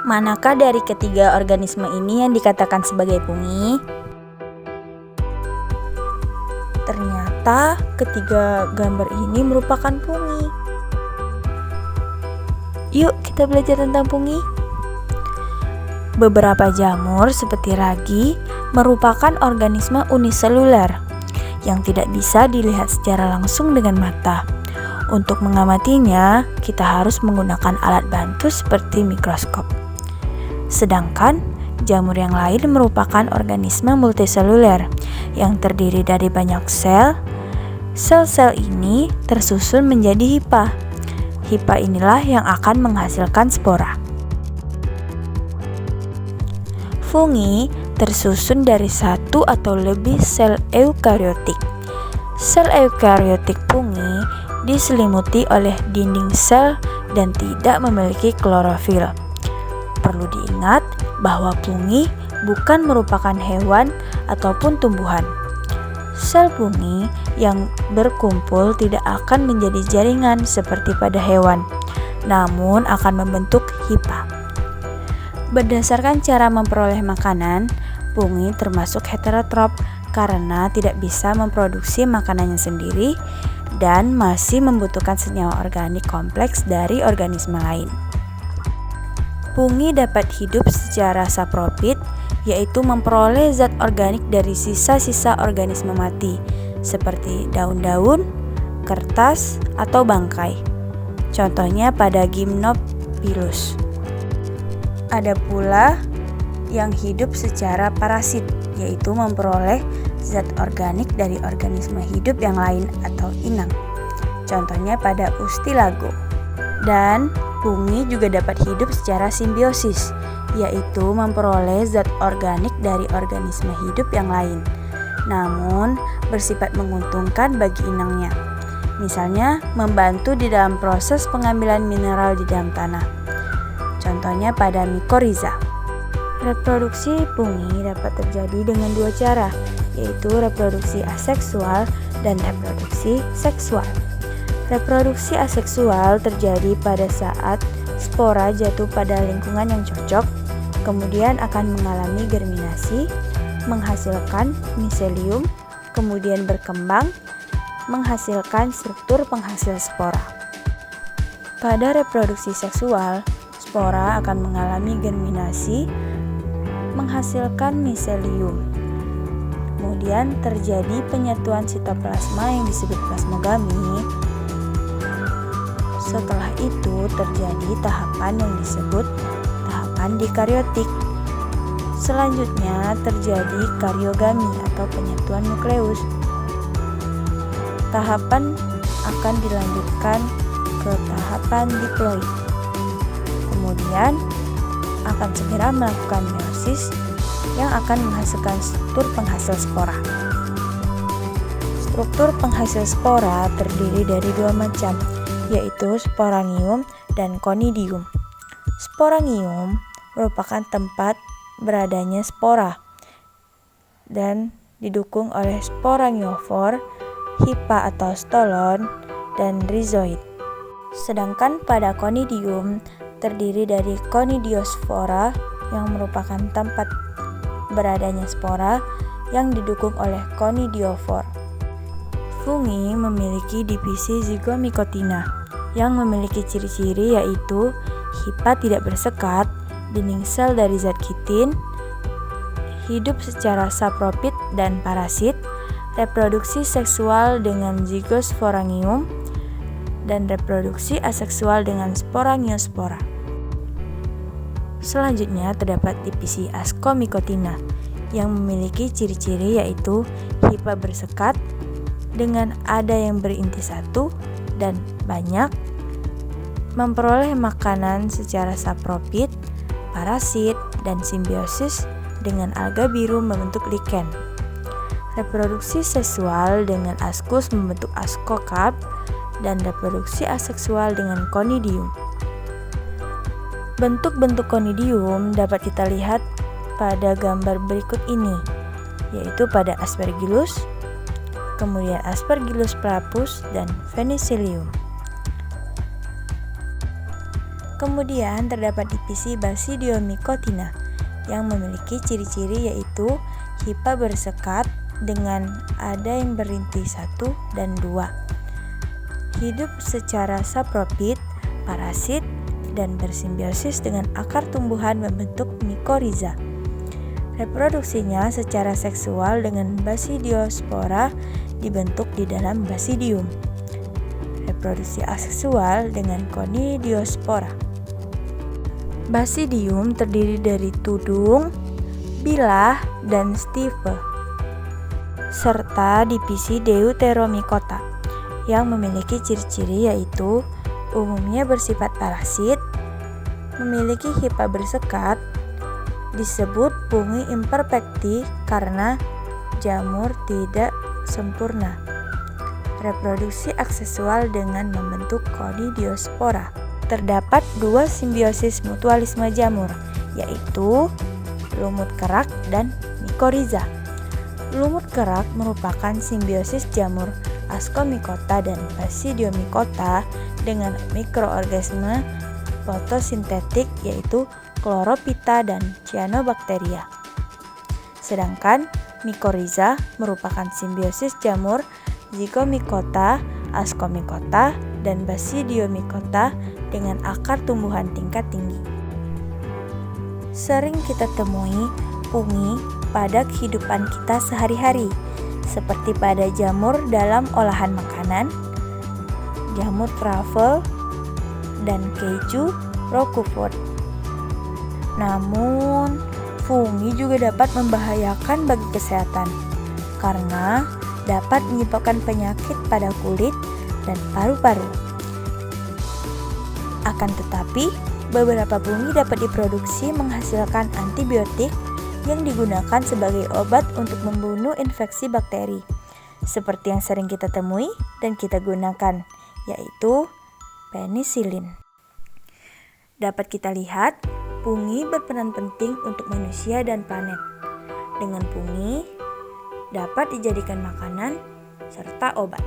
Manakah dari ketiga organisme ini yang dikatakan sebagai fungi? Ternyata ketiga gambar ini merupakan fungi. Yuk kita belajar tentang fungi. Beberapa jamur seperti ragi merupakan organisme uniseluler yang tidak bisa dilihat secara langsung dengan mata. Untuk mengamatinya, kita harus menggunakan alat bantu seperti mikroskop. Sedangkan jamur yang lain merupakan organisme multiseluler yang terdiri dari banyak sel. Sel-sel ini tersusun menjadi hifa. Hifa inilah yang akan menghasilkan spora. Fungi tersusun dari satu atau lebih sel eukariotik. Sel eukariotik fungi diselimuti oleh dinding sel dan tidak memiliki klorofil. Perlu diingat bahwa fungi bukan merupakan hewan ataupun tumbuhan. Sel fungi yang berkumpul tidak akan menjadi jaringan seperti pada hewan, namun akan membentuk hifa. Berdasarkan cara memperoleh makanan, fungi termasuk heterotrof karena tidak bisa memproduksi makanannya sendiri dan masih membutuhkan senyawa organik kompleks dari organisme lain. Fungi dapat hidup secara saprofit, yaitu memperoleh zat organik dari sisa-sisa organisme mati, seperti daun-daun, kertas, atau bangkai. Contohnya pada Gymnophilus. Ada pula yang hidup secara parasit, yaitu memperoleh zat organik dari organisme hidup yang lain atau inang. Contohnya pada Ustilago. Dan fungi juga dapat hidup secara simbiosis, yaitu memperoleh zat organik dari organisme hidup yang lain, namun bersifat menguntungkan bagi inangnya. Misalnya, membantu di dalam proses pengambilan mineral di dalam tanah. Contohnya pada Mycorrhiza. Reproduksi fungi dapat terjadi dengan dua cara, yaitu reproduksi aseksual dan reproduksi seksual. Reproduksi aseksual terjadi pada saat spora jatuh pada lingkungan yang cocok, kemudian akan mengalami germinasi, menghasilkan miselium, kemudian berkembang, menghasilkan struktur penghasil spora. Pada reproduksi seksual, spora akan mengalami germinasi, menghasilkan miselium. Kemudian terjadi penyatuan sitoplasma yang disebut plasmogami. Setelah itu terjadi tahapan yang disebut tahapan dikariotik. Selanjutnya terjadi kariogami atau penyatuan nukleus. Tahapan akan dilanjutkan ke tahapan diploid. Kemudian akan segera melakukan meiosis yang akan menghasilkan struktur penghasil spora. Struktur penghasil spora terdiri dari dua macam, yaitu sporangium dan conidium. Sporangium merupakan tempat beradanya spora dan didukung oleh sporangiofor, hifa atau stolon, dan rhizoid. Sedangkan pada conidium terdiri dari conidiospora yang merupakan tempat beradanya spora yang didukung oleh conidiofor. Fungi memiliki divisi zygomycotina yang memiliki ciri-ciri yaitu hifa tidak bersekat, dinding sel dari zat kitin, hidup secara saprofit dan parasit, reproduksi seksual dengan zygosporangium, dan reproduksi aseksual dengan sporangiospora. Selanjutnya terdapat divisi ascomycotina yang memiliki ciri-ciri yaitu hifa bersekat dengan ada yang berinti satu dan banyak, memperoleh makanan secara saprofit, parasit, dan simbiosis dengan alga biru membentuk lichen. Reproduksi seksual dengan ascus membentuk ascocarp, dan reproduksi aseksual dengan conidium. Bentuk-bentuk conidium dapat kita lihat pada gambar berikut ini, yaitu pada Aspergillus, kemudian Aspergillus flavus dan Penicillium. Kemudian terdapat divisi Basidiomycotina yang memiliki ciri-ciri yaitu hifa bersekat dengan ada yang berinti 1 dan 2. Hidup secara saprofit, parasit, dan bersimbiosis dengan akar tumbuhan membentuk mikoriza. Reproduksinya secara seksual dengan Basidiospora dibentuk di dalam basidium. Reproduksi aseksual dengan Conidiospora. Basidium terdiri dari tudung, bilah, dan stipe, serta divisi Deuteromycota yang memiliki ciri-ciri yaitu umumnya bersifat parasit, memiliki hifa bersekat, disebut pungi imperfecti karena jamur tidak sempurna. Reproduksi aksesual dengan membentuk Conidiospora. Terdapat 2 simbiosis mutualisme jamur, yaitu lumut kerak dan mikoriza. Lumut kerak merupakan simbiosis jamur Ascomycota dan Basidiomycota dengan mikroorganisme fotosintetik yaitu Chlorophyta dan Cyanobacteria. Sedangkan mikoriza merupakan simbiosis jamur Zygomycota, Ascomycota, dan Basidiomycota dengan akar tumbuhan tingkat tinggi. Sering kita temui fungi pada kehidupan kita sehari-hari, seperti pada jamur dalam olahan makanan, jamur truffle, dan keju Roquefort. Namun, fungi juga dapat membahayakan bagi kesehatan karena dapat menyebabkan penyakit pada kulit dan paru-paru. Akan tetapi, beberapa fungi dapat diproduksi menghasilkan antibiotik yang digunakan sebagai obat untuk membunuh infeksi bakteri, seperti yang sering kita temui dan kita gunakan, yaitu penisilin. Dapat kita lihat, fungi berperan penting untuk manusia dan planet. Dengan fungi, dapat dijadikan makanan serta obat.